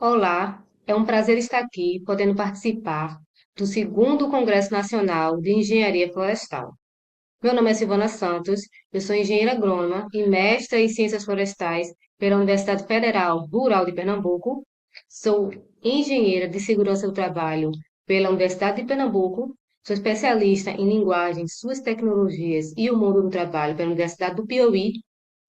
Olá, é um prazer estar aqui podendo participar do segundo Congresso Nacional de Engenharia Florestal. Meu nome é Silvana Santos, eu sou engenheira agrônoma e mestra em Ciências Florestais pela Universidade Federal Rural de Pernambuco. Sou engenheira de Segurança do Trabalho pela Universidade de Pernambuco. Sou especialista em linguagens, suas tecnologias e o mundo do trabalho pela Universidade do Piauí.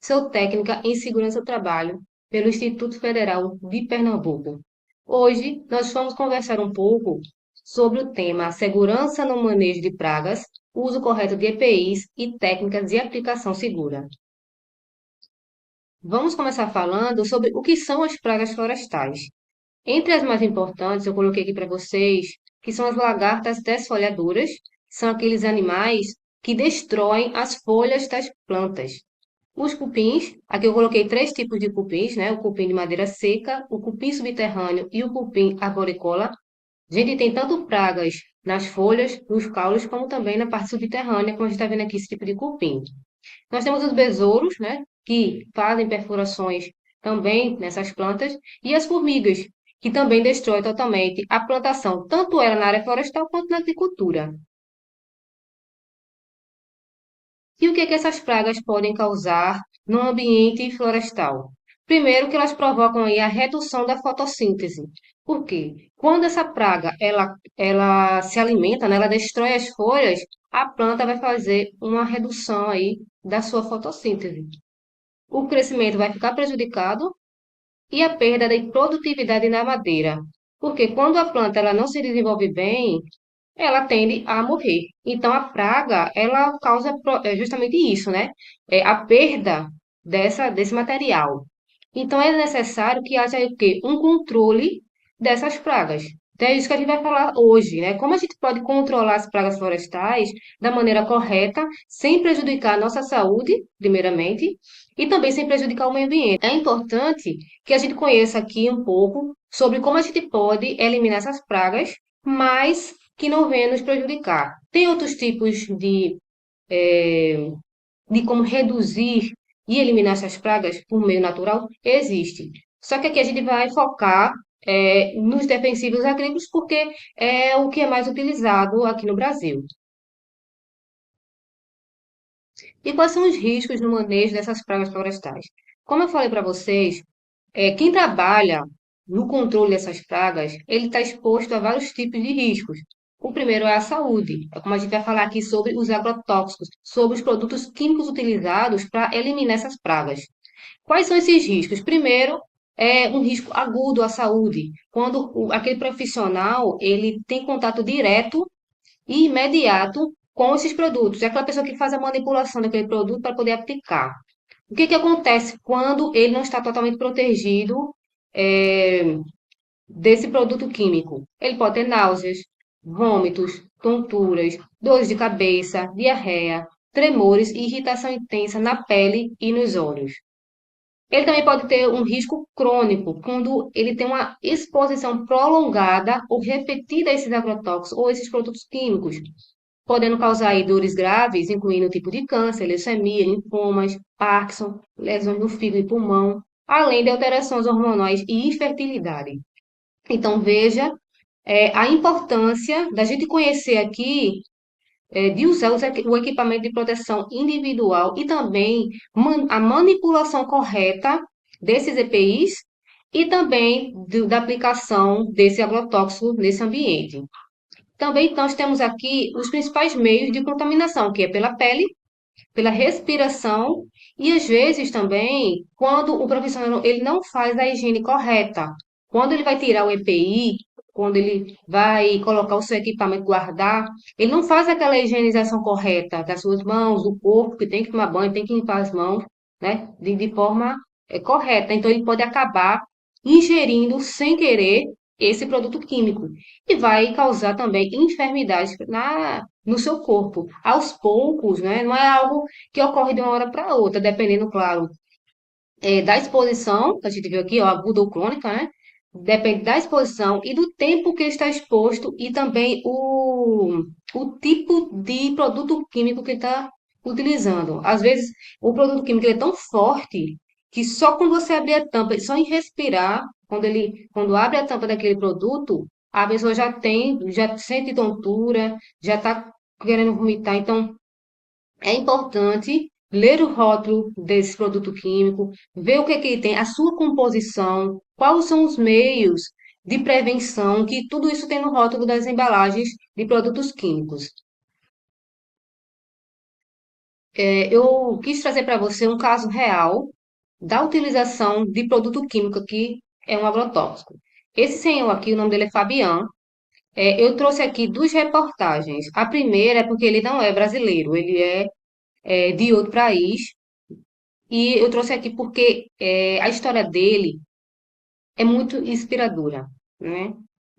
Sou técnica em Segurança do Trabalho pelo Instituto Federal de Pernambuco. Hoje, nós vamos conversar um pouco sobre o tema segurança no manejo de pragas, uso correto de EPIs e técnicas de aplicação segura. Vamos começar falando sobre o que são as pragas florestais. Entre as mais importantes, eu coloquei aqui para vocês, que são as lagartas desfolhadoras, são aqueles animais que destroem as folhas das plantas. Os cupins, aqui eu coloquei três tipos de cupins, né? O cupim de madeira seca, o cupim subterrâneo e o cupim arboricola. A gente tem tanto pragas nas folhas, nos caules, como também na parte subterrânea, como a gente está vendo aqui, esse tipo de cupim. Nós temos os besouros, né? Que fazem perfurações também nessas plantas, e as formigas, que também destroem totalmente a plantação, tanto ela na área florestal quanto na agricultura. E o que é que essas pragas podem causar no ambiente florestal? Primeiro, que elas provocam aí a redução da fotossíntese. Por quê? Quando essa praga ela se alimenta, né, ela destrói as folhas, a planta vai fazer uma redução aí da sua fotossíntese. O crescimento vai ficar prejudicado e a perda da produtividade na madeira. Porque quando a planta ela não se desenvolve bem, ela tende a morrer. Então, a praga, ela causa justamente isso, né? É a perda desse material. Então, é necessário que haja o quê? Um controle dessas pragas. Então, é isso que a gente vai falar hoje, né? Como a gente pode controlar as pragas florestais da maneira correta, sem prejudicar a nossa saúde, primeiramente, e também sem prejudicar o meio ambiente. É importante que a gente conheça aqui um pouco sobre como a gente pode eliminar essas pragas, mas que não venha nos prejudicar. Tem outros tipos de como reduzir e eliminar essas pragas por meio natural? Existe. Só que aqui a gente vai focar nos defensivos agrícolas porque é o que é mais utilizado aqui no Brasil. E quais são os riscos no manejo dessas pragas florestais? Como eu falei para vocês, quem trabalha no controle dessas pragas, ele está exposto a vários tipos de riscos. O primeiro é a saúde, é como a gente vai falar aqui sobre os agrotóxicos, sobre os produtos químicos utilizados para eliminar essas pragas. Quais são esses riscos? Primeiro, é um risco agudo à saúde, quando aquele profissional ele tem contato direto e imediato com esses produtos. É aquela pessoa que faz a manipulação daquele produto para poder aplicar. O que que acontece quando ele não está totalmente protegido é, desse produto químico? Ele pode ter náuseas, vômitos, tonturas, dores de cabeça, diarreia, tremores e irritação intensa na pele e nos olhos. Ele também pode ter um risco crônico quando ele tem uma exposição prolongada ou repetida a esses agrotóxicos ou esses produtos químicos, podendo causar aí dores graves, incluindo o tipo de câncer, leucemia, linfomas, Parkinson, lesões no fígado e pulmão, além de alterações hormonais e infertilidade. Então, veja a importância da gente conhecer aqui, de usar o equipamento de proteção individual e também a manipulação correta desses EPIs e também da aplicação desse agrotóxico nesse ambiente. Também nós temos aqui os principais meios de contaminação, que é pela pele, pela respiração e às vezes também quando o profissional ele não faz a higiene correta. Quando ele vai tirar o EPI, quando ele vai colocar o seu equipamento guardar, ele não faz aquela higienização correta das suas mãos, do corpo, que tem que tomar banho, tem que limpar as mãos, né, de forma correta. Então ele pode acabar ingerindo sem querer esse produto químico e vai causar também enfermidades no seu corpo. Aos poucos, né? Não é algo que ocorre de uma hora para outra, dependendo, claro, da exposição, que a gente viu aqui, ó, aguda ou crônica, né? Depende da exposição e do tempo que ele está exposto e também o tipo de produto químico que ele está utilizando. Às vezes, o produto químico ele é tão forte que só quando você abrir a tampa, só em respirar, quando abre a tampa daquele produto, a pessoa já sente tontura, já está querendo vomitar. Então, é importante ler o rótulo desse produto químico, ver o que é que ele tem, a sua composição, quais são os meios de prevenção, que tudo isso tem no rótulo das embalagens de produtos químicos. Eu quis trazer para você um caso real da utilização de produto químico que é um agrotóxico. Esse senhor aqui, o nome dele é Fabian. Eu trouxe aqui duas reportagens. A primeira é porque ele não é brasileiro, ele é de outro país. E eu trouxe aqui porque a história dele é muito inspiradora, né?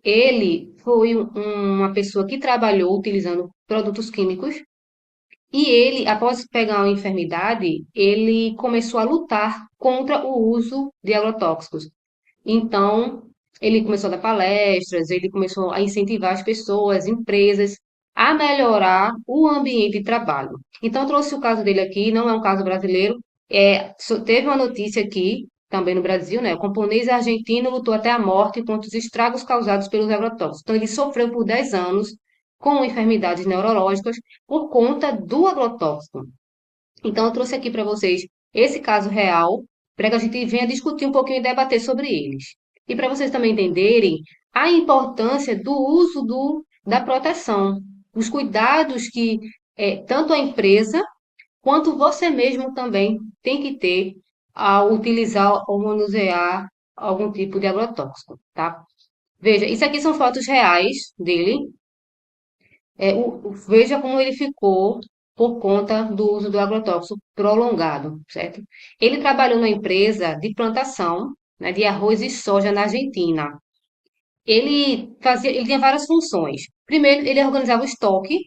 Ele foi uma pessoa que trabalhou utilizando produtos químicos e ele, após pegar uma enfermidade, ele começou a lutar contra o uso de agrotóxicos. Então, ele começou a dar palestras, ele começou a incentivar as pessoas, empresas, a melhorar o ambiente de trabalho. Então, eu trouxe o caso dele aqui, não é um caso brasileiro, teve uma notícia aqui, também no Brasil, né? O camponês argentino lutou até a morte contra os estragos causados pelos agrotóxicos. Então, ele sofreu por 10 anos com enfermidades neurológicas por conta do agrotóxico. Então, eu trouxe aqui para vocês esse caso real, para que a gente venha discutir um pouquinho e debater sobre eles. E para vocês também entenderem a importância do uso da proteção, os cuidados que tanto a empresa quanto você mesmo também tem que ter ao utilizar ou manusear algum tipo de agrotóxico, tá? Veja, isso aqui são fotos reais dele, veja como ele ficou por conta do uso do agrotóxico prolongado, certo? Ele trabalhou numa empresa de plantação, né, de arroz e soja na Argentina. Ele tinha várias funções. Primeiro, ele organizava o estoque,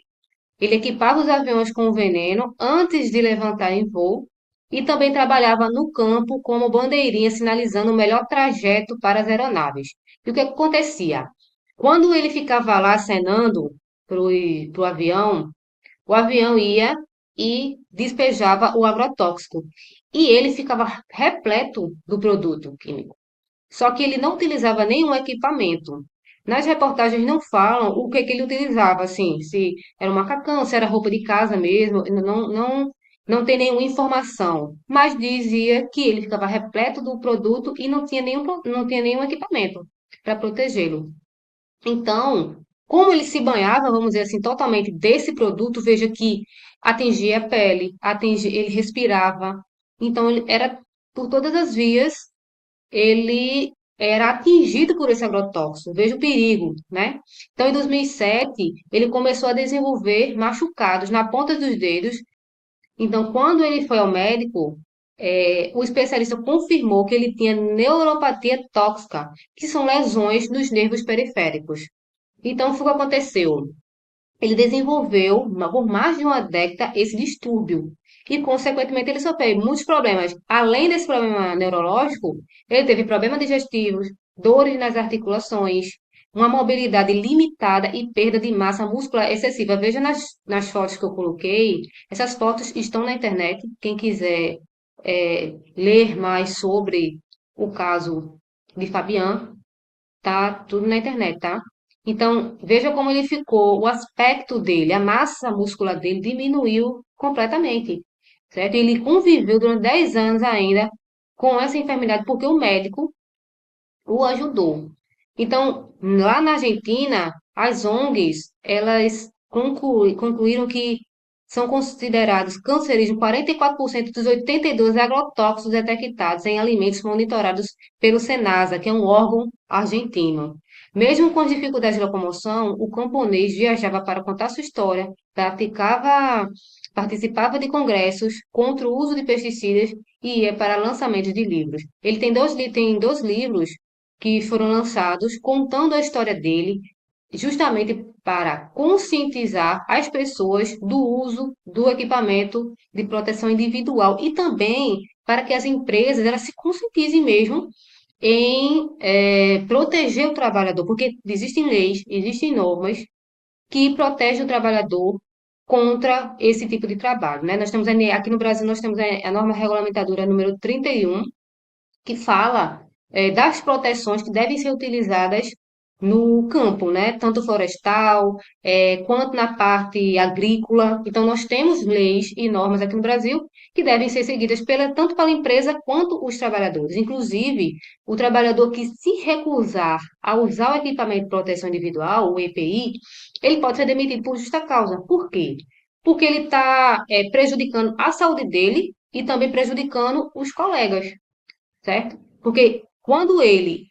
ele equipava os aviões com o veneno antes de levantar em voo e também trabalhava no campo como bandeirinha sinalizando o melhor trajeto para as aeronaves. E o que acontecia? Quando ele ficava lá acenando para o avião, o avião ia e despejava o agrotóxico. E ele ficava repleto do produto químico. Só que ele não utilizava nenhum equipamento. Nas reportagens não falam o que ele utilizava, assim, se era um macacão, se era roupa de casa mesmo, não tem nenhuma informação. Mas dizia que ele ficava repleto do produto e não tinha nenhum equipamento para protegê-lo. Então, como ele se banhava, vamos dizer assim, totalmente desse produto, veja que atingia a pele, ele respirava. Então, ele era por todas as vias, ele era atingido por esse agrotóxico. Veja o perigo, né? Então, em 2007, ele começou a desenvolver machucados na ponta dos dedos. Então, quando ele foi ao médico, o especialista confirmou que ele tinha neuropatia tóxica, que são lesões nos nervos periféricos. Então, foi o que aconteceu. Ele desenvolveu, por mais de uma década, esse distúrbio. E, consequentemente, ele sofreu muitos problemas. Além desse problema neurológico, ele teve problemas digestivos, dores nas articulações, uma mobilidade limitada e perda de massa muscular excessiva. Veja nas fotos que eu coloquei. Essas fotos estão na internet. Quem quiser ler mais sobre o caso de Fabian, tá tudo na internet, tá? Então, veja como ele ficou, o aspecto dele, a massa muscular dele diminuiu completamente, certo? Ele conviveu durante 10 anos ainda com essa enfermidade porque o médico o ajudou. Então, lá na Argentina, as ONGs, elas concluíram que são considerados cancerígenos 44% dos 82 agrotóxicos detectados em alimentos monitorados pelo Senasa, que é um órgão argentino. Mesmo com as dificuldades de locomoção, o camponês viajava para contar sua história, participava de congressos contra o uso de pesticidas e ia para lançamentos de livros. Ele tem dois livros que foram lançados contando a história dele, justamente para conscientizar as pessoas do uso do equipamento de proteção individual e também para que as empresas elas se conscientizem mesmo em proteger o trabalhador, porque existem leis, existem normas que protegem o trabalhador contra esse tipo de trabalho, né? Nós temos aqui no Brasil nós temos a norma regulamentadora número 31 que fala das proteções que devem ser utilizadas no campo, né? Tanto florestal, quanto na parte agrícola. Então, nós temos leis e normas aqui no Brasil que devem ser seguidas tanto pela empresa quanto os trabalhadores. Inclusive, o trabalhador que se recusar a usar o equipamento de proteção individual, o EPI, ele pode ser demitido por justa causa. Por quê? Porque ele está prejudicando a saúde dele e também prejudicando os colegas, certo? Porque quando ele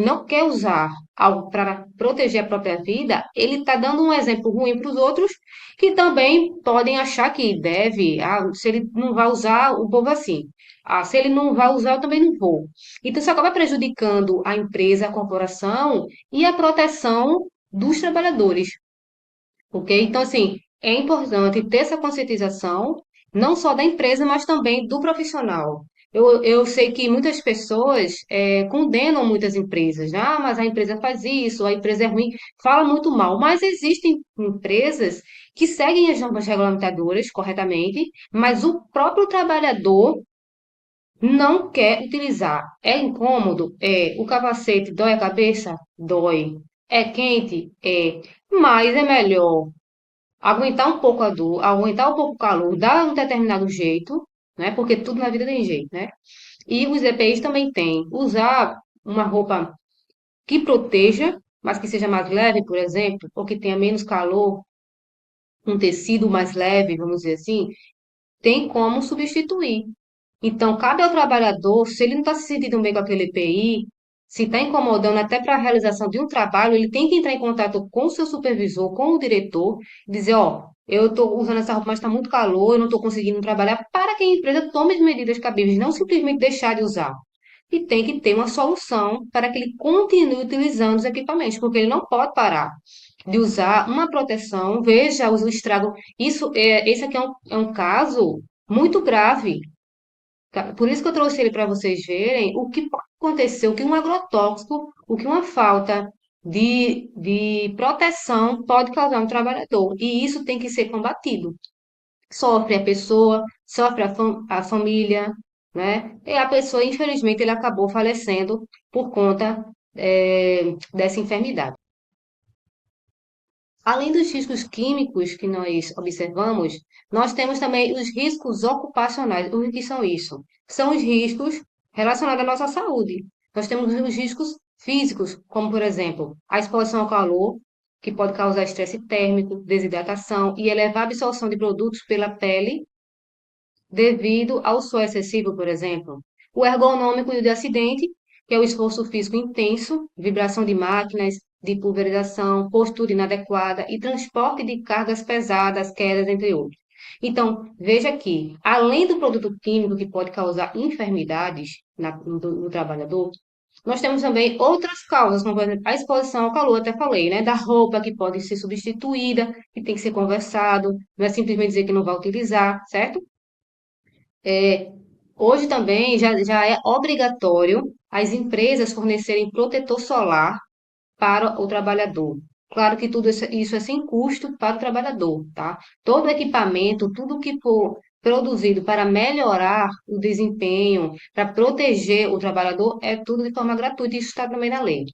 não quer usar algo para proteger a própria vida, ele está dando um exemplo ruim para os outros que também podem achar que deve, se ele não vai usar, o povo assim. Se ele não vai usar, eu também não vou. Então, isso acaba prejudicando a empresa, a corporação e a proteção dos trabalhadores, ok? Então, assim, é importante ter essa conscientização, não só da empresa, mas também do profissional. Eu sei que muitas pessoas condenam muitas empresas, né? Mas a empresa faz isso, a empresa é ruim, fala muito mal. Mas existem empresas que seguem as normas regulamentadoras corretamente, mas o próprio trabalhador não quer utilizar. É incômodo? O capacete dói a cabeça? Dói. É quente? É. Mas é melhor aguentar um pouco a dor, aguentar um pouco o calor, dar um determinado jeito, né? Porque tudo na vida tem jeito, né? E os EPIs também têm. Usar uma roupa que proteja, mas que seja mais leve, por exemplo, ou que tenha menos calor, um tecido mais leve, vamos dizer assim, tem como substituir. Então, cabe ao trabalhador, se ele não está se sentindo bem com aquele EPI, se está incomodando até para a realização de um trabalho, ele tem que entrar em contato com o seu supervisor, com o diretor, dizer, ó, eu estou usando essa roupa, mas está muito calor, eu não estou conseguindo trabalhar, para que a empresa tome as medidas cabíveis, não simplesmente deixar de usar. E tem que ter uma solução para que ele continue utilizando os equipamentos, porque ele não pode parar de usar uma proteção. Veja o estrago. Esse aqui é um caso muito grave. Tá? Por isso que eu trouxe ele para vocês verem o que pode acontecer, o que um agrotóxico, o que uma falta de proteção pode causar no trabalhador. E isso tem que ser combatido. Sofre a pessoa, sofre a família, né? E a pessoa, infelizmente, ele acabou falecendo por conta, dessa enfermidade. Além dos riscos químicos que nós observamos, nós temos também os riscos ocupacionais. O que são isso? São os riscos relacionados à nossa saúde. Nós temos os riscos físicos, como, por exemplo, a exposição ao calor, que pode causar estresse térmico, desidratação e elevar a absorção de produtos pela pele devido ao suor excessivo, por exemplo. O ergonômico e o de acidente, que é o esforço físico intenso, vibração de máquinas, de pulverização, postura inadequada e transporte de cargas pesadas, quedas, entre outros. Então, veja que, além do produto químico que pode causar enfermidades no trabalhador, nós temos também outras causas, como por exemplo, a exposição ao calor, até falei, né? Da roupa que pode ser substituída, que tem que ser conversado, não é simplesmente dizer que não vai utilizar, certo? É, hoje também já é obrigatório as empresas fornecerem protetor solar para o trabalhador. Claro que tudo isso é sem custo para o trabalhador, tá? Todo equipamento, tudo que for produzido para melhorar o desempenho, para proteger o trabalhador, é tudo de forma gratuita, isso está também na lei,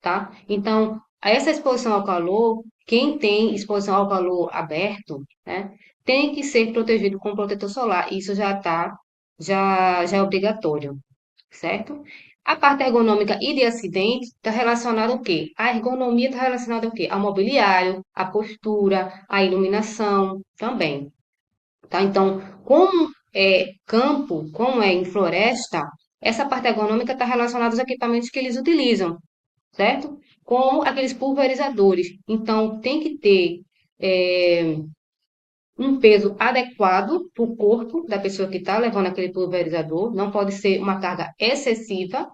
tá? Então, essa exposição ao calor, quem tem exposição ao calor aberto, né, tem que ser protegido com protetor solar. Isso já é obrigatório, certo? A parte ergonômica e de acidente está relacionada ao quê? A ergonomia está relacionada ao quê? Ao mobiliário, à postura, à iluminação também, tá? Então, como é campo, como é em floresta, essa parte ergonômica está relacionada aos equipamentos que eles utilizam, certo? Como aqueles pulverizadores. Então, tem que ter é, um peso adequado para o corpo da pessoa que está levando aquele pulverizador. Não pode ser uma carga excessiva,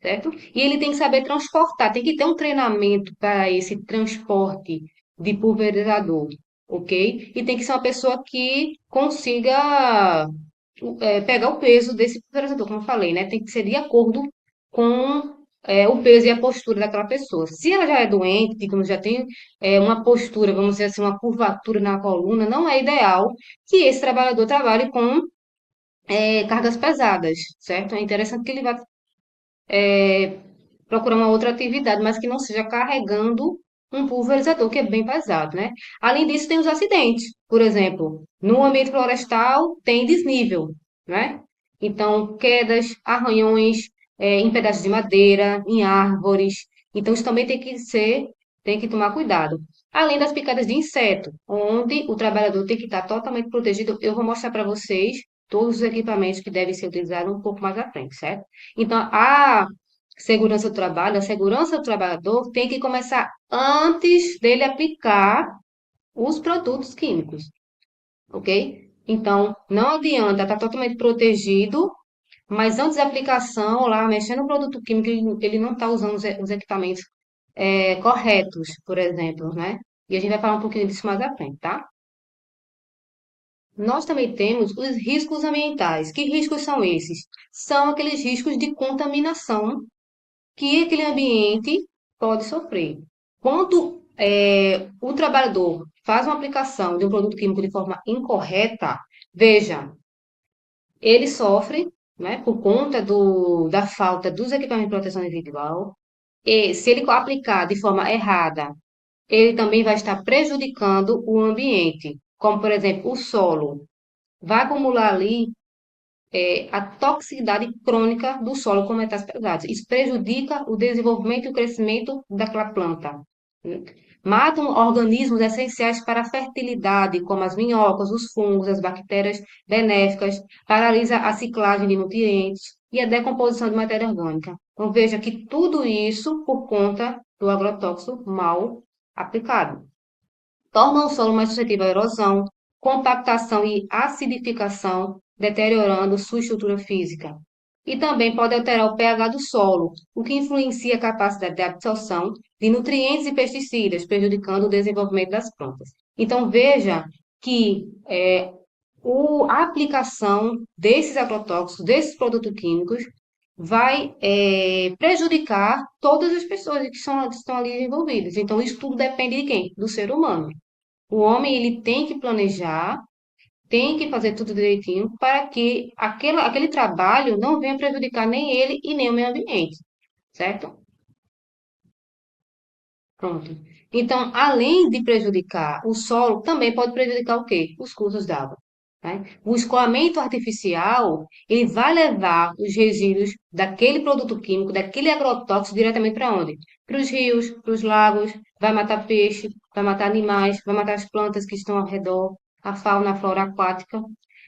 certo? E ele tem que saber transportar, tem que ter um treinamento para esse transporte de pulverizador, ok? E tem que ser uma pessoa que consiga pegar o peso desse pulverizador, como eu falei, né? Tem que ser de acordo com o peso e a postura daquela pessoa. Se ela já é doente, digamos, já tem uma postura, vamos dizer assim, uma curvatura na coluna, não é ideal que esse trabalhador trabalhe com cargas pesadas, certo? É interessante que ele vá procurar uma outra atividade, mas que não seja carregando um pulverizador, que é bem pesado, né? Além disso, tem os acidentes. Por exemplo, no ambiente florestal tem desnível, né? Então, quedas, arranhões, em pedaços de madeira, em árvores. Então, isso também tem que tomar cuidado. Além das picadas de inseto, onde o trabalhador tem que estar totalmente protegido. Eu vou mostrar para vocês todos os equipamentos que devem ser utilizados um pouco mais à frente, certo? Então, segurança do trabalho, a segurança do trabalhador tem que começar antes dele aplicar os produtos químicos, ok? Então, não adianta estar totalmente protegido, mas antes da aplicação, lá, mexendo no produto químico, ele não está usando os equipamentos corretos, por exemplo, né? E a gente vai falar um pouquinho disso mais à frente, tá? Nós também temos os riscos ambientais. Que riscos são esses? São aqueles riscos de contaminação que aquele ambiente pode sofrer. Quando o trabalhador faz uma aplicação de um produto químico de forma incorreta, veja, ele sofre, né, por conta da falta dos equipamentos de proteção individual, e se ele aplicar de forma errada, ele também vai estar prejudicando o ambiente, como, por exemplo, o solo. Vai acumular ali a toxicidade crônica do solo com metais pesados. Isso prejudica o desenvolvimento e o crescimento daquela planta. Né? Matam organismos essenciais para a fertilidade, como as minhocas, os fungos, as bactérias benéficas, paralisa a ciclagem de nutrientes e a decomposição de matéria orgânica. Então, veja que tudo isso por conta do agrotóxico mal aplicado. Torna o solo mais suscetível à erosão, compactação e acidificação, deteriorando sua estrutura física. E também pode alterar o pH do solo, o que influencia a capacidade de absorção de nutrientes e pesticidas, prejudicando o desenvolvimento das plantas. Então, veja que a aplicação desses agrotóxicos, desses produtos químicos, vai prejudicar todas as pessoas que estão ali envolvidas. Então, isso tudo depende de quem? Do ser humano. O homem ele tem que planejar, tem que fazer tudo direitinho para que aquele trabalho não venha prejudicar nem ele e nem o meio ambiente, certo? Pronto. Então, além de prejudicar o solo, também pode prejudicar o quê? Os cursos d'água. Né? O escoamento artificial, ele vai levar os resíduos daquele produto químico, daquele agrotóxico, diretamente para onde? Para os rios, para os lagos, vai matar peixe, vai matar animais, vai matar as plantas que estão ao redor, a fauna, a flora aquática.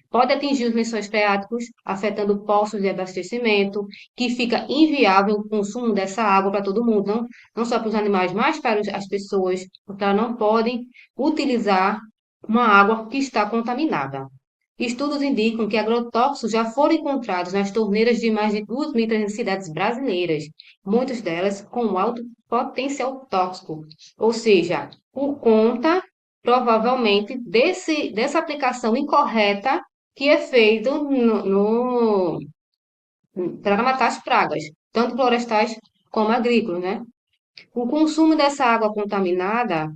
Pode atingir os lençóis freáticos, afetando poços de abastecimento, que fica inviável o consumo dessa água para todo mundo, não só para os animais, mas para as pessoas, porque elas não podem utilizar uma água que está contaminada. Estudos indicam que agrotóxicos já foram encontrados nas torneiras de mais de 2.300 cidades brasileiras, muitas delas com alto potencial tóxico, ou seja, por conta, provavelmente, dessa aplicação incorreta que é feito para matar as pragas, tanto florestais como agrícolas, né? O consumo dessa água contaminada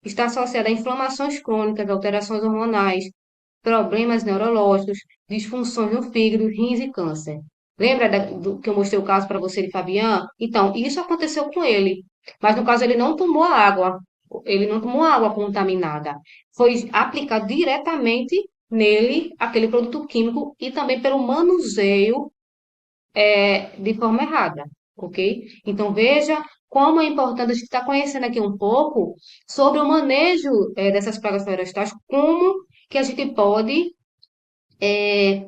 está associado a inflamações crônicas, alterações hormonais, problemas neurológicos, disfunções no fígado, rins e câncer. Lembra do que eu mostrei o caso para você de Fabian? Então, isso aconteceu com ele. Mas no caso, ele não tomou a água. Ele não tomou água contaminada. Foi aplicado diretamente nele aquele produto químico e também pelo manuseio de forma errada, ok? Então veja como é importante a gente estar conhecendo aqui um pouco sobre o manejo dessas pragas florestais, como que a gente pode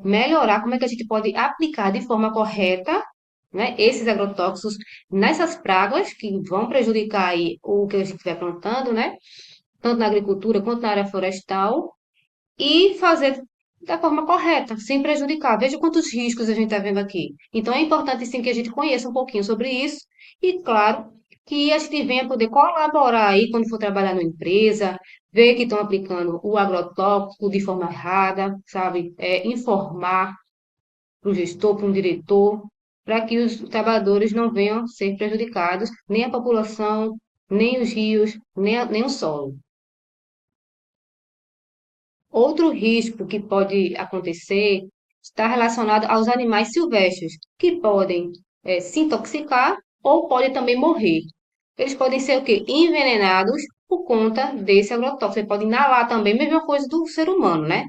melhorar, como é que a gente pode aplicar de forma correta, né, esses agrotóxicos nessas pragas que vão prejudicar aí o que a gente estiver plantando, né? Tanto na agricultura quanto na área florestal, e fazer da forma correta, sem prejudicar. Veja quantos riscos a gente está vendo aqui. Então, é importante, sim, que a gente conheça um pouquinho sobre isso e, claro, que a gente venha poder colaborar aí quando for trabalhar numa empresa, ver que estão aplicando o agrotóxico de forma errada, sabe? Informar para o gestor, para um diretor, para que os trabalhadores não venham ser prejudicados, nem a população, nem os rios, nem o solo. Outro risco que pode acontecer está relacionado aos animais silvestres, que podem se intoxicar ou pode também morrer. Eles podem ser o quê? Envenenados por conta desse agrotóxico. Ele pode inalar também, mesma coisa do ser humano, né?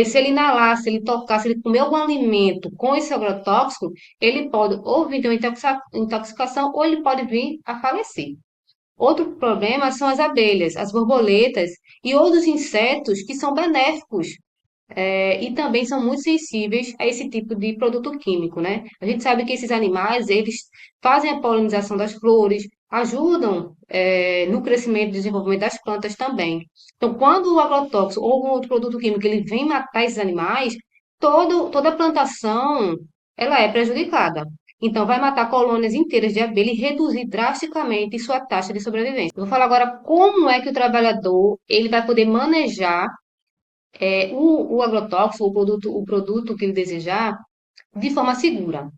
Se ele inalar, se ele tocar, se ele comer algum alimento com esse agrotóxico, ele pode ou vir de uma intoxicação ou ele pode vir a falecer. Outro problema são as abelhas, as borboletas e outros insetos que são benéficos e também são muito sensíveis a esse tipo de produto químico, né? A gente sabe que esses animais, eles fazem a polinização das flores, ajudam no crescimento e desenvolvimento das plantas também. Então, quando o agrotóxico ou algum outro produto químico ele vem matar esses animais, toda a plantação ela é prejudicada. Então, vai matar colônias inteiras de abelha e reduzir drasticamente sua taxa de sobrevivência. Eu vou falar agora como é que o trabalhador ele vai poder manejar o agrotóxico, o produto que ele desejar, de forma segura.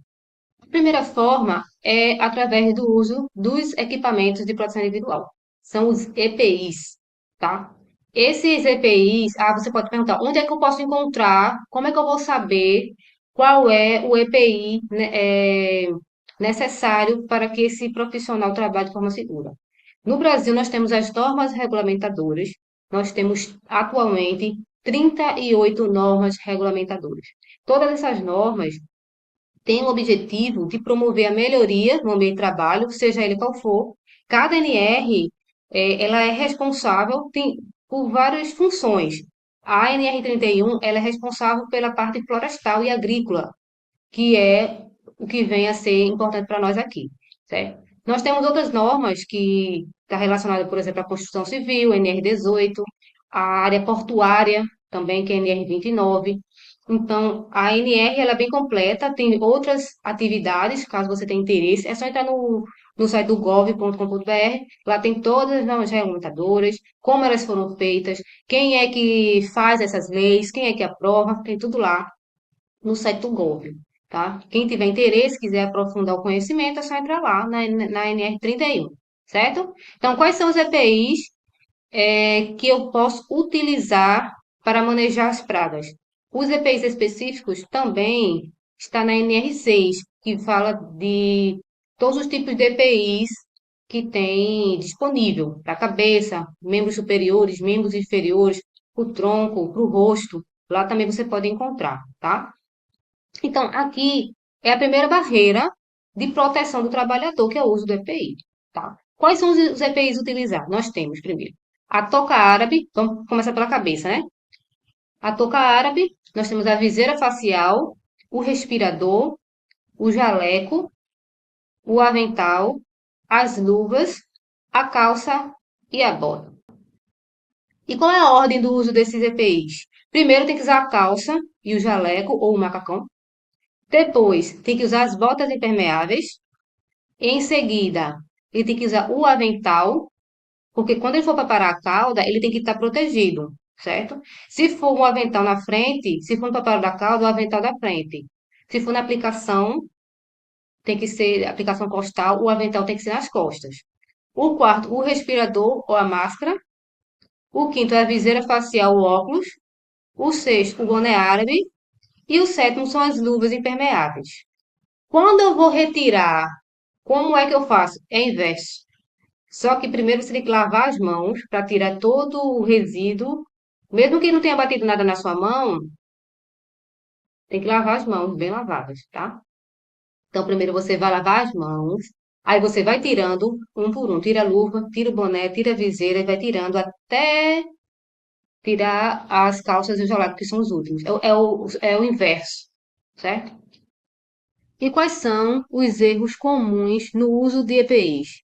A primeira forma é através do uso dos equipamentos de proteção individual. São os EPIs, tá? Esses EPIs, você pode perguntar, onde é que eu posso encontrar? Como é que eu vou saber qual é o EPI, né, necessário para que esse profissional trabalhe de forma segura? No Brasil, nós temos as normas regulamentadoras, nós temos atualmente 38 normas regulamentadoras. Todas essas normas têm o objetivo de promover a melhoria no ambiente de trabalho, seja ele qual for. Cada NR, ela é responsável por várias funções. A NR 31, ela é responsável pela parte florestal e agrícola, que é o que vem a ser importante para nós aqui, certo? Nós temos outras normas que está relacionada, por exemplo, à construção civil, NR 18, a área portuária também, que é NR 29. Então, a NR ela é bem completa, tem outras atividades, caso você tenha interesse, é só entrar no site do gov.com.br, lá tem todas as normas regulamentadoras, como elas foram feitas, quem é que faz essas leis, quem é que aprova, tem tudo lá no site do Gov, tá? Quem tiver interesse, quiser aprofundar o conhecimento, é só entrar lá na NR 31, certo? Então, quais são os EPIs que eu posso utilizar para manejar as pragas? Os EPIs específicos também está na NR 6, que fala de todos os tipos de EPIs que tem disponível para a cabeça, membros superiores, membros inferiores, para o tronco, para o rosto. Lá também você pode encontrar, tá? Então, aqui é a primeira barreira de proteção do trabalhador, que é o uso do EPI, tá? Quais são os EPIs utilizados? Nós temos, primeiro, a touca árabe, vamos começar pela cabeça, né? A touca árabe, nós temos a viseira facial, o respirador, o jaleco, o avental, as luvas, a calça e a bota. E qual é a ordem do uso desses EPIs? Primeiro tem que usar a calça e o jaleco ou o macacão. Depois, tem que usar as botas impermeáveis. Em seguida, ele tem que usar o avental, porque quando ele for preparar a cauda, ele tem que estar protegido, certo? Se for um avental na frente, se for no preparo da cauda, o avental da frente. Se for na aplicação, tem que ser aplicação costal, o avental tem que ser nas costas. O quarto, o respirador ou a máscara. O quinto é a viseira facial, o óculos. O sexto, o boné árabe. E o sétimo são as luvas impermeáveis. Quando eu vou retirar, como é que eu faço? É inverso. Só que primeiro você tem que lavar as mãos para tirar todo o resíduo. Mesmo que não tenha batido nada na sua mão, tem que lavar as mãos bem lavadas, tá? Então, primeiro você vai lavar as mãos, aí você vai tirando um por um. Tira a luva, tira o boné, tira a viseira e vai tirando até tirar as calças e o jaleco, que são os últimos. É o inverso, certo? E quais são os erros comuns no uso de EPIs?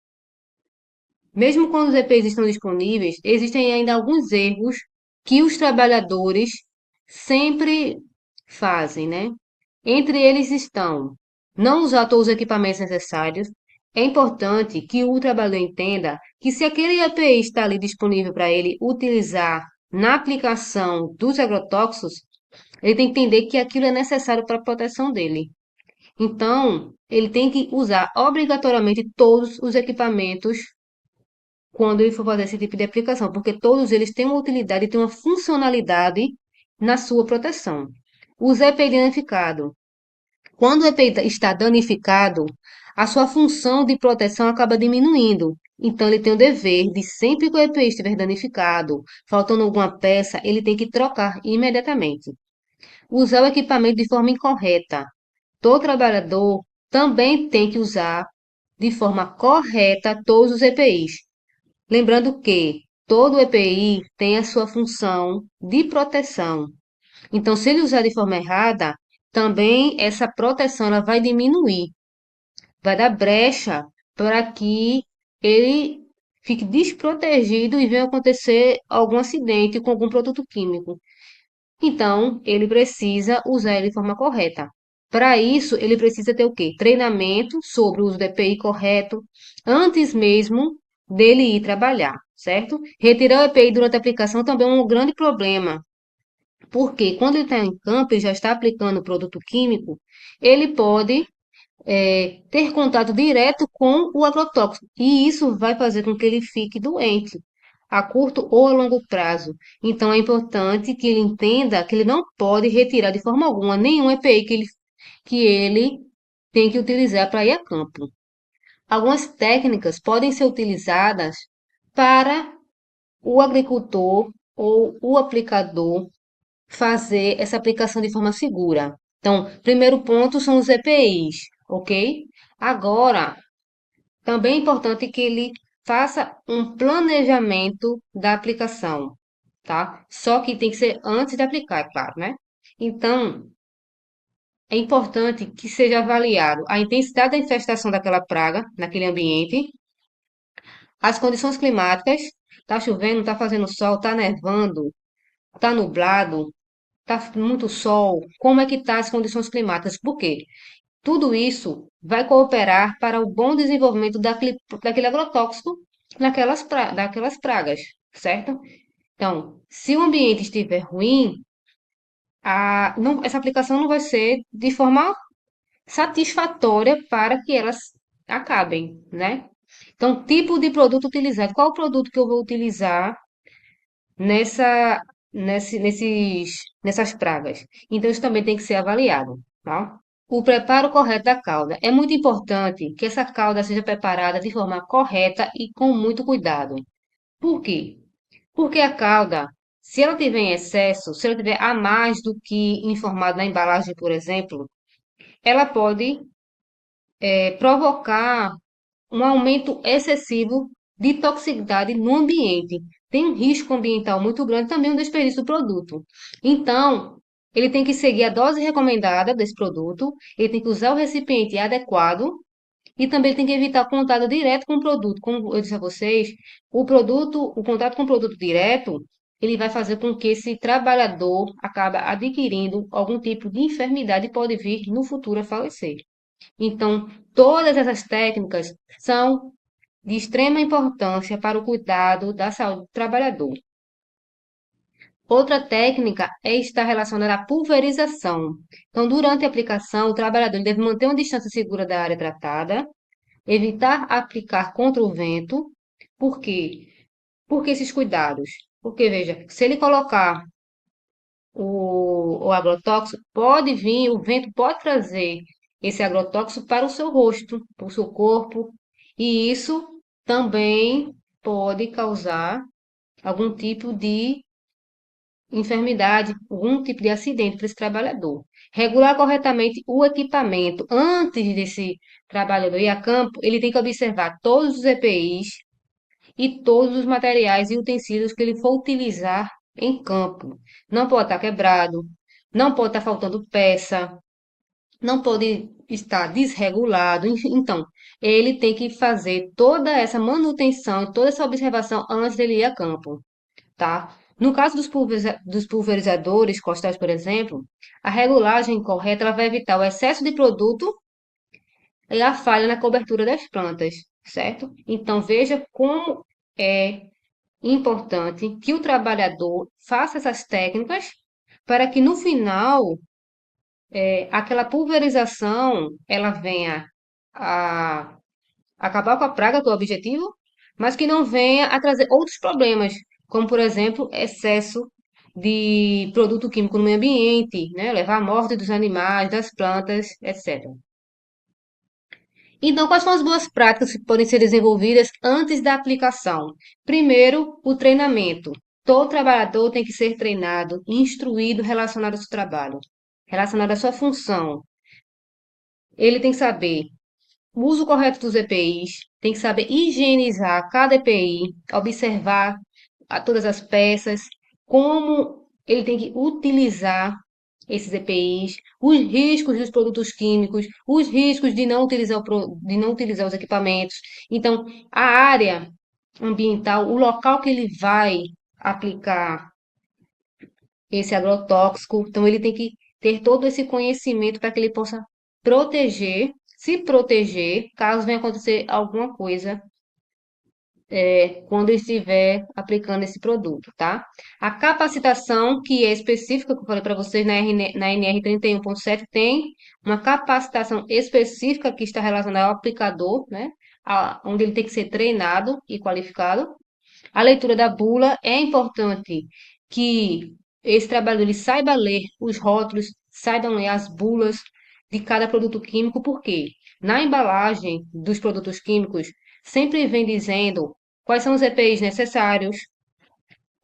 Mesmo quando os EPIs estão disponíveis, existem ainda alguns erros que os trabalhadores sempre fazem, né? Entre eles estão não usar todos os equipamentos necessários. É importante que o trabalhador entenda que se aquele EPI está ali disponível para ele utilizar na aplicação dos agrotóxicos, ele tem que entender que aquilo é necessário para a proteção dele. Então, ele tem que usar obrigatoriamente todos os equipamentos quando ele for fazer esse tipo de aplicação, porque todos eles têm uma utilidade e têm uma funcionalidade na sua proteção. O EPI danificado. Quando o EPI está danificado, a sua função de proteção acaba diminuindo. Então, ele tem o dever de, sempre que o EPI estiver danificado, faltando alguma peça, ele tem que trocar imediatamente. Usar o equipamento de forma incorreta. Todo trabalhador também tem que usar de forma correta todos os EPIs. Lembrando que todo EPI tem a sua função de proteção. Então, se ele usar de forma errada, também essa proteção ela vai diminuir, vai dar brecha para que ele fique desprotegido e venha acontecer algum acidente com algum produto químico. Então, ele precisa usar ele de forma correta. Para isso, ele precisa ter o quê? Treinamento sobre o uso do EPI correto, antes mesmo dele ir trabalhar, certo? Retirar o EPI durante a aplicação também é um grande problema, porque quando ele está em campo e já está aplicando o produto químico, ele pode ter contato direto com o agrotóxico, e isso vai fazer com que ele fique doente a curto ou a longo prazo. Então, é importante que ele entenda que ele não pode retirar de forma alguma nenhum EPI que ele tem que utilizar para ir a campo. Algumas técnicas podem ser utilizadas para o agricultor ou o aplicador fazer essa aplicação de forma segura. Então, primeiro ponto são os EPIs, ok? Agora, também é importante que ele faça um planejamento da aplicação, tá? Só que tem que ser antes de aplicar, é claro, né? Então, é importante que seja avaliado a intensidade da infestação daquela praga naquele ambiente, as condições climáticas, tá chovendo, tá fazendo sol, tá nevando, tá nublado, tá muito sol, como é que tá as condições climáticas? Por quê? Tudo isso vai cooperar para o bom desenvolvimento daquele agrotóxico daquelas pragas, certo? Então, se o ambiente estiver ruim, essa aplicação não vai ser de forma satisfatória para que elas acabem, né? Então, tipo de produto utilizado. Qual o produto que eu vou utilizar nessa, nessas pragas? Então, isso também tem que ser avaliado, tá? O preparo correto da calda. É muito importante que essa calda seja preparada de forma correta e com muito cuidado. Por quê? Porque a calda, se ela tiver em excesso, se ela tiver a mais do que informado na embalagem, por exemplo, ela pode provocar um aumento excessivo de toxicidade no ambiente. Tem um risco ambiental muito grande, também um desperdício do produto. Então, ele tem que seguir a dose recomendada desse produto, ele tem que usar o recipiente adequado e também tem que evitar contato direto com o produto. Como eu disse a vocês, o contato com o produto direto, ele vai fazer com que esse trabalhador acabe adquirindo algum tipo de enfermidade e pode vir no futuro a falecer. Então, todas essas técnicas são de extrema importância para o cuidado da saúde do trabalhador. Outra técnica é estar relacionada à pulverização. Então, durante a aplicação, o trabalhador deve manter uma distância segura da área tratada, evitar aplicar contra o vento. Por quê? Por que esses cuidados? Porque, veja, se ele colocar o agrotóxico, pode vir, o vento pode trazer esse agrotóxico para o seu rosto, para o seu corpo, e isso também pode causar algum tipo de enfermidade, algum tipo de acidente para esse trabalhador. Regular corretamente o equipamento antes desse trabalhador ir a campo, ele tem que observar todos os EPIs e todos os materiais e utensílios que ele for utilizar em campo. Não pode estar quebrado, não pode estar faltando peça, não pode estar desregulado. Então, ele tem que fazer toda essa manutenção, toda essa observação antes dele ir a campo, tá? No caso dos pulverizadores costais, por exemplo, a regulagem correta ela vai evitar o excesso de produto e a falha na cobertura das plantas, certo? Então, veja como é importante que o trabalhador faça essas técnicas para que no final aquela pulverização ela venha a acabar com a praga, que é o objetivo, mas que não venha a trazer outros problemas, como por exemplo excesso de produto químico no meio ambiente, né? Levar à morte dos animais, das plantas, etc. Então, quais são as boas práticas que podem ser desenvolvidas antes da aplicação? Primeiro, o treinamento. Todo trabalhador tem que ser treinado, instruído relacionado ao seu trabalho, relacionado à sua função. Ele tem que saber o uso correto dos EPIs, tem que saber higienizar cada EPI, observar todas as peças, como ele tem que utilizar esses EPIs, os riscos dos produtos químicos, os riscos de não utilizar, de não utilizar os equipamentos. Então, a área ambiental, o local que ele vai aplicar esse agrotóxico, então ele tem que ter todo esse conhecimento para que ele possa proteger, se proteger, caso venha acontecer alguma coisa quando estiver aplicando esse produto, tá? A capacitação, que é específica, que eu falei para vocês na NR 31.7, tem uma capacitação específica que está relacionada ao aplicador, né? Onde ele tem que ser treinado e qualificado. A leitura da bula é importante que esse trabalhador ele saiba ler os rótulos, saiba ler as bulas de cada produto químico, porque na embalagem dos produtos químicos sempre vem dizendo quais são os EPIs necessários,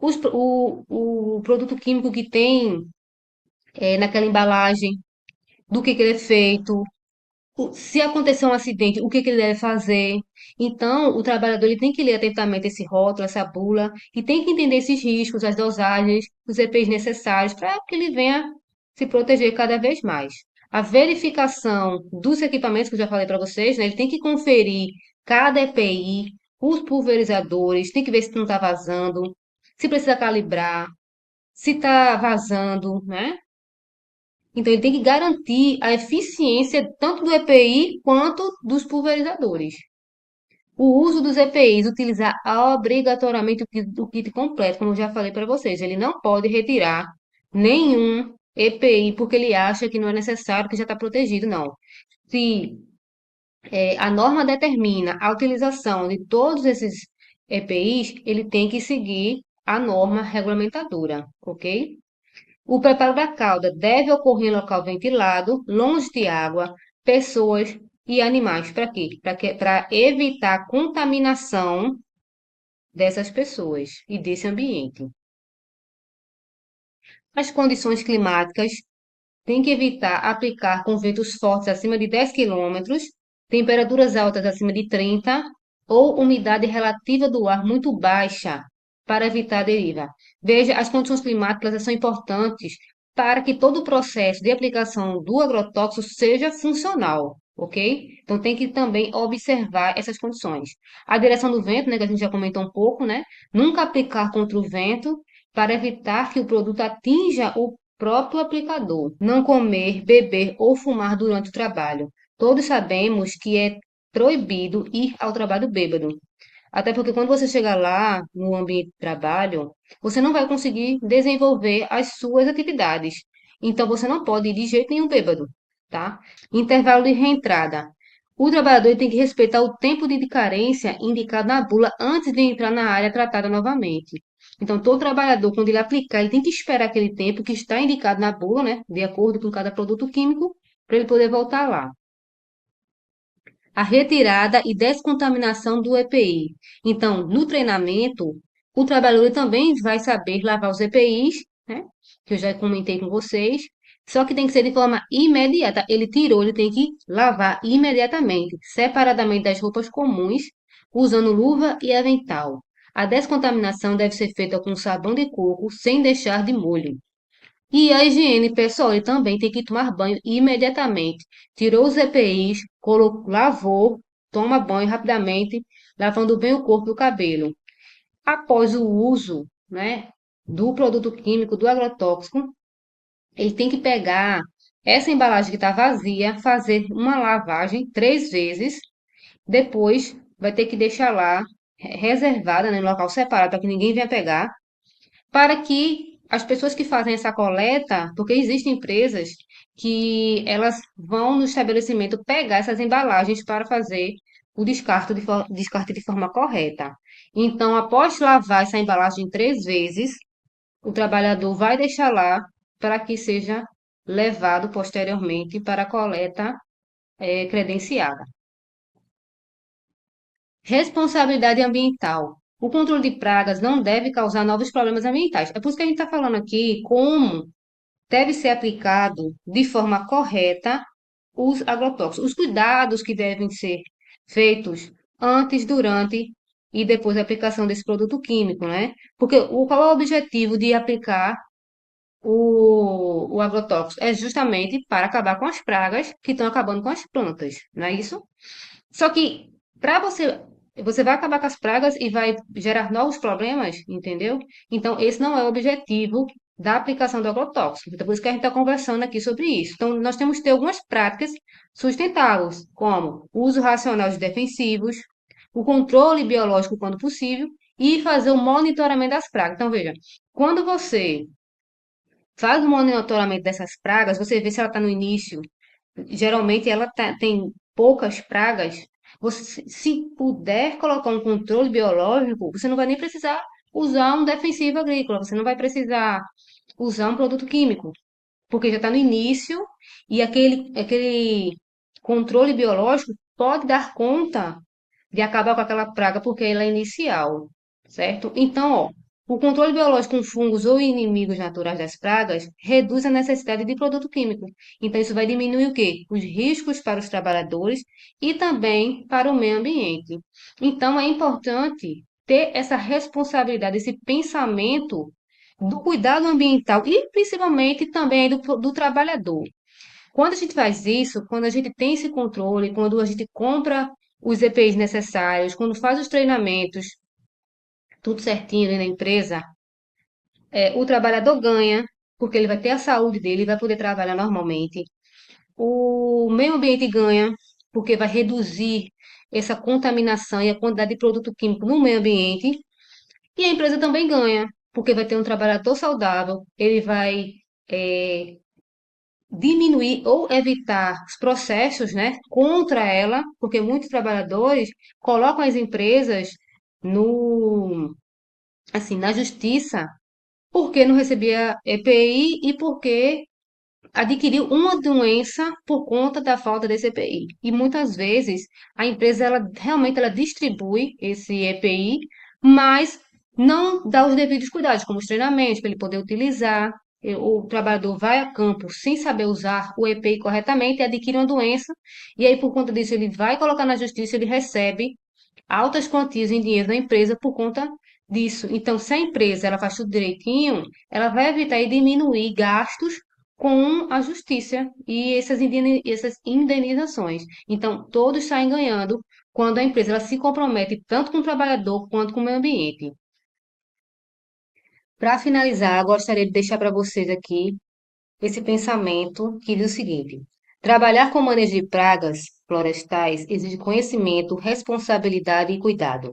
o produto químico que tem naquela embalagem, do que ele é feito, se acontecer um acidente, o que que ele deve fazer? Então, o trabalhador ele tem que ler atentamente esse rótulo, essa bula, e tem que entender esses riscos, as dosagens, os EPIs necessários, para que ele venha se proteger cada vez mais. A verificação dos equipamentos, que eu já falei para vocês, né? Ele tem que conferir cada EPI, os pulverizadores, tem que ver se não está vazando, se precisa calibrar, se está vazando, né? Então, ele tem que garantir a eficiência tanto do EPI quanto dos pulverizadores. O uso dos EPIs, utilizar obrigatoriamente o kit completo, como eu já falei para vocês. Ele não pode retirar nenhum EPI porque ele acha que não é necessário, que já está protegido, não. Se a norma determina a utilização de todos esses EPIs, ele tem que seguir a norma regulamentadora, ok? O preparo da calda deve ocorrer em local ventilado, longe de água, pessoas e animais. Para quê? Para evitar a contaminação dessas pessoas e desse ambiente. As condições climáticas têm que evitar aplicar com ventos fortes acima de 10 quilômetros, temperaturas altas acima de 30 ou umidade relativa do ar muito baixa para evitar a deriva. Veja, as condições climáticas elas são importantes para que todo o processo de aplicação do agrotóxico seja funcional, ok? Então tem que também observar essas condições. A direção do vento, né, que a gente já comentou um pouco, né? Nunca aplicar contra o vento para evitar que o produto atinja o próprio aplicador. Não comer, beber ou fumar durante o trabalho. Todos sabemos que é proibido ir ao trabalho bêbado. Até porque quando você chegar lá no ambiente de trabalho, você não vai conseguir desenvolver as suas atividades. Então você não pode ir de jeito nenhum bêbado, tá? Intervalo de reentrada. O trabalhador tem que respeitar o tempo de carência indicado na bula antes de entrar na área tratada novamente. Então, todo trabalhador, quando ele aplicar, ele tem que esperar aquele tempo que está indicado na bula, né? De acordo com cada produto químico, para ele poder voltar lá. A retirada e descontaminação do EPI. Então, no treinamento, o trabalhador também vai saber lavar os EPIs, né? Que eu já comentei com vocês. Só que tem que ser de forma imediata. Ele tirou, ele tem que lavar imediatamente, separadamente das roupas comuns, usando luva e avental. A descontaminação deve ser feita com sabão de coco, sem deixar de molho. E a higiene pessoal, ele também tem que tomar banho imediatamente. Tirou os EPIs, lavou, toma banho rapidamente, lavando bem o corpo e o cabelo. Após o uso, né, do produto químico, do agrotóxico, ele tem que pegar essa embalagem que está vazia, fazer uma lavagem 3 vezes, depois vai ter que deixar lá reservada, né, no local separado para que ninguém venha pegar para que as pessoas que fazem essa coleta, porque existem empresas que elas vão no estabelecimento pegar essas embalagens para fazer o descarte de forma correta. Então, após lavar essa embalagem 3 vezes, o trabalhador vai deixar lá para que seja levado posteriormente para a coleta credenciada. Responsabilidade ambiental. O controle de pragas não deve causar novos problemas ambientais. É por isso que a gente está falando aqui como deve ser aplicado de forma correta os agrotóxicos, os cuidados que devem ser feitos antes, durante e depois da aplicação desse produto químico, né? Porque qual é o objetivo de aplicar o agrotóxico? É justamente para acabar com as pragas que estão acabando com as plantas, não é isso? Só que para você vai acabar com as pragas e vai gerar novos problemas, entendeu? Então, esse não é o objetivo da aplicação do agrotóxico. Então, por isso que a gente está conversando aqui sobre isso. Então, nós temos que ter algumas práticas sustentáveis, como o uso racional de defensivos, o controle biológico quando possível e fazer o monitoramento das pragas. Então, veja, quando você faz o monitoramento dessas pragas, você vê se ela está no início. Geralmente ela tem poucas pragas. Você, se puder colocar um controle biológico, você não vai nem precisar usar um defensivo agrícola, você não vai precisar usar um produto químico, porque já está no início e aquele controle biológico pode dar conta de acabar com aquela praga porque ela é inicial, certo? Então, ó, o controle biológico com fungos ou inimigos naturais das pragas reduz a necessidade de produto químico. Então, isso vai diminuir o quê? Os riscos para os trabalhadores e também para o meio ambiente. Então, é importante ter essa responsabilidade, esse pensamento do cuidado ambiental e principalmente também do trabalhador. Quando a gente faz isso, quando a gente tem esse controle, quando a gente compra os EPIs necessários, quando faz os treinamentos, tudo certinho ali na empresa, o trabalhador ganha, porque ele vai ter a saúde dele, vai poder trabalhar normalmente. O meio ambiente ganha, porque vai reduzir essa contaminação e a quantidade de produto químico no meio ambiente. E a empresa também ganha, porque vai ter um trabalhador saudável, ele vai eh, diminuir ou evitar os processos, né, contra ela, porque muitos trabalhadores colocam as empresas no, assim, na justiça porque não recebia EPI e porque adquiriu uma doença por conta da falta desse EPI. E muitas vezes a empresa ela realmente ela distribui esse EPI, mas não dá os devidos cuidados, como os treinamentos para ele poder utilizar. O trabalhador vai a campo sem saber usar o EPI corretamente e adquire uma doença, e aí por conta disso ele vai colocar na justiça, ele recebe altas quantias em dinheiro da empresa por conta disso. Então, se a empresa ela faz tudo direitinho, ela vai evitar e diminuir gastos com a justiça e essas indenizações. Então, todos saem ganhando quando a empresa ela se compromete tanto com o trabalhador quanto com o meio ambiente. Para finalizar, gostaria de deixar para vocês aqui esse pensamento que diz o seguinte: trabalhar com manejo de pragas florestais exige conhecimento, responsabilidade e cuidado.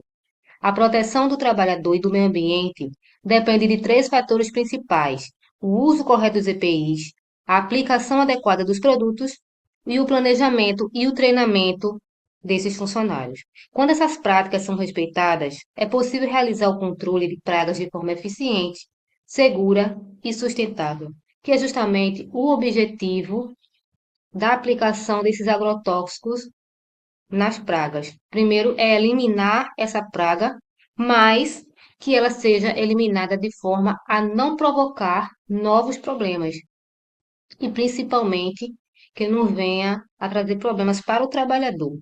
A proteção do trabalhador e do meio ambiente depende de três fatores principais: o uso correto dos EPIs, a aplicação adequada dos produtos e o planejamento e o treinamento desses funcionários. Quando essas práticas são respeitadas, é possível realizar o controle de pragas de forma eficiente, segura e sustentável, que é justamente o objetivo da aplicação desses agrotóxicos nas pragas. Primeiro é eliminar essa praga, mas que ela seja eliminada de forma a não provocar novos problemas e principalmente que não venha a trazer problemas para o trabalhador.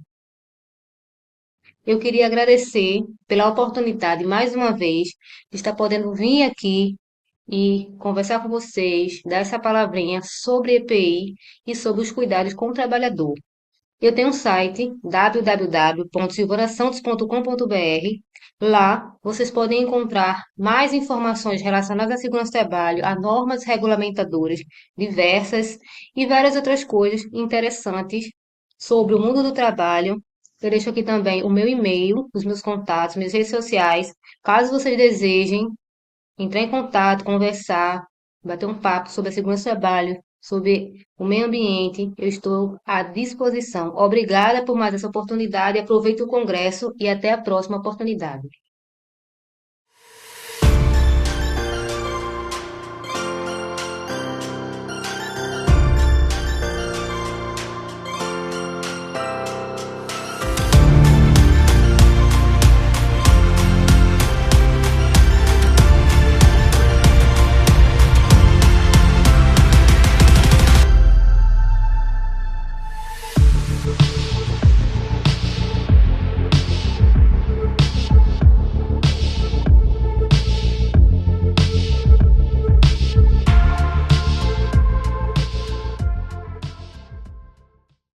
Eu queria agradecer pela oportunidade mais uma vez de estar podendo vir aqui e conversar com vocês, dar essa palavrinha sobre EPI e sobre os cuidados com o trabalhador. Eu tenho um site www.silvanasantos.com.br. Lá vocês podem encontrar mais informações relacionadas à segurança do trabalho, a normas regulamentadoras diversas e várias outras coisas interessantes sobre o mundo do trabalho. Eu deixo aqui também o meu e-mail, os meus contatos, minhas redes sociais. Caso vocês desejem entrar em contato, conversar, bater um papo sobre a segurança do trabalho, sobre o meio ambiente, eu estou à disposição. Obrigada por mais essa oportunidade, aproveite o congresso e até a próxima oportunidade.